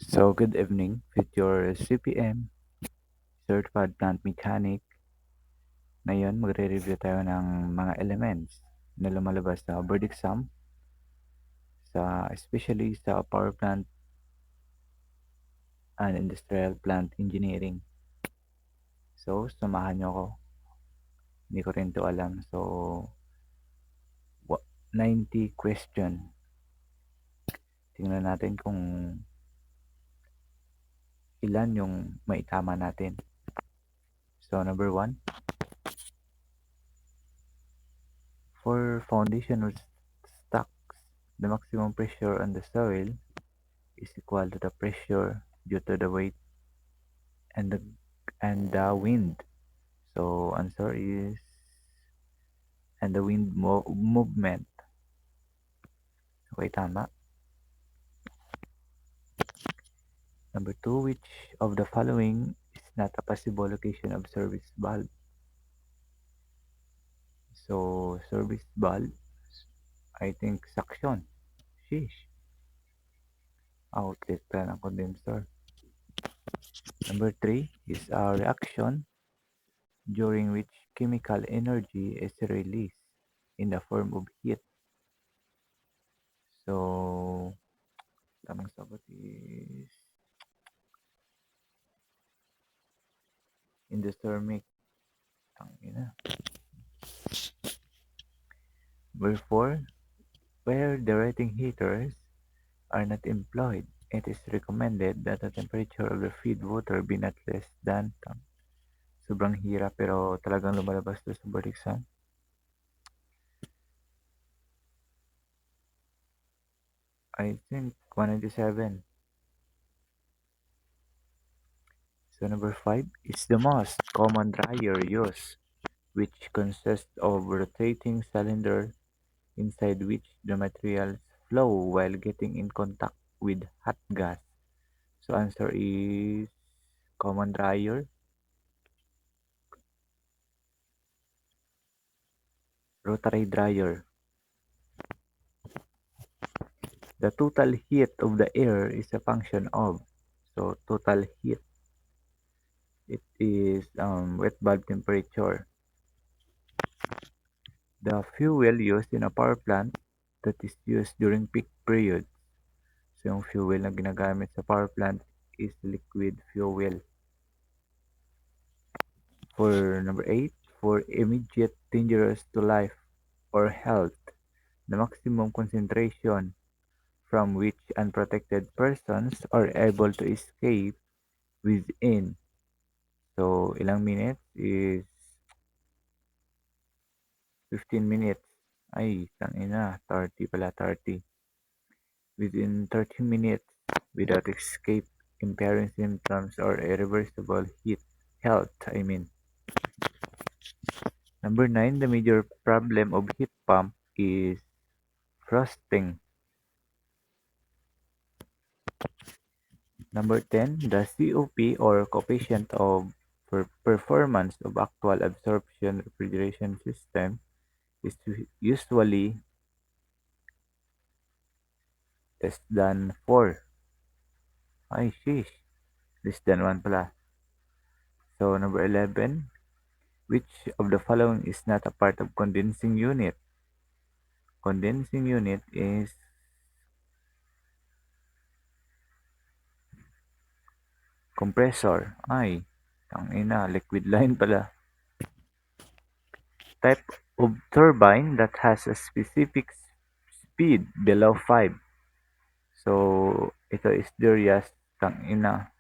So, good evening with your CPM, Certified Plant Mechanic. Ngayon, magre-review tayo ng mga elements na lumalabas sa board exam, especially sa power plant and industrial plant engineering. So, samahan nyo ako. Hindi ko rin to alam. So, 90 question. Tingnan natin kung ilan yung maitama natin. So, number 1. For foundational stocks, the maximum pressure on the soil is equal to the pressure due to the weight and the wind. So answer is and the wind movement. Okay, tama. Number 2, which of the following is not a possible location of service valve? So service valve, I think suction. Sheesh. Outlet pa ng condenser. Number 3 is a reaction during which chemical energy is released in the form of heat. So, tamang sagot is endothermic. Tangina. Number 4, where the rating heaters are not employed, it is recommended that the temperature of the feed water be not less than sobrang hirap pero talagang lumalabas to sa board exam. I think 197. So number 5 is the most common dryer used, which consists of rotating cylinder inside which the materials flow while getting in contact with hot gas. So answer is common dryer, rotary dryer. The total heat of the air is a function of, so total heat, it is wet bulb temperature. The fuel used in a power plant that is used during peak period. So yung fuel na ginagamit sa power plant is liquid fuel. For number 8, for immediate dangerous to life or health, the maximum concentration from which unprotected persons are able to escape within. So, ilang minutes is 15 minutes. Ay, tangina, 30 pala, 30. Within 30 minutes without escape, impairing symptoms or irreversible health, I mean. Number 9, the major problem of heat pump is frosting. Number 10, the COP or coefficient of performance of actual absorption refrigeration system is usually less than 4. Ay, sheesh. Less than 1 pala. So, number 11, which of the following is not a part of condensing unit? Condensing unit is compressor. Ay, tangina, liquid line pala. Type of turbine that has a specific speed below 5. So, ito is Durias, tangina.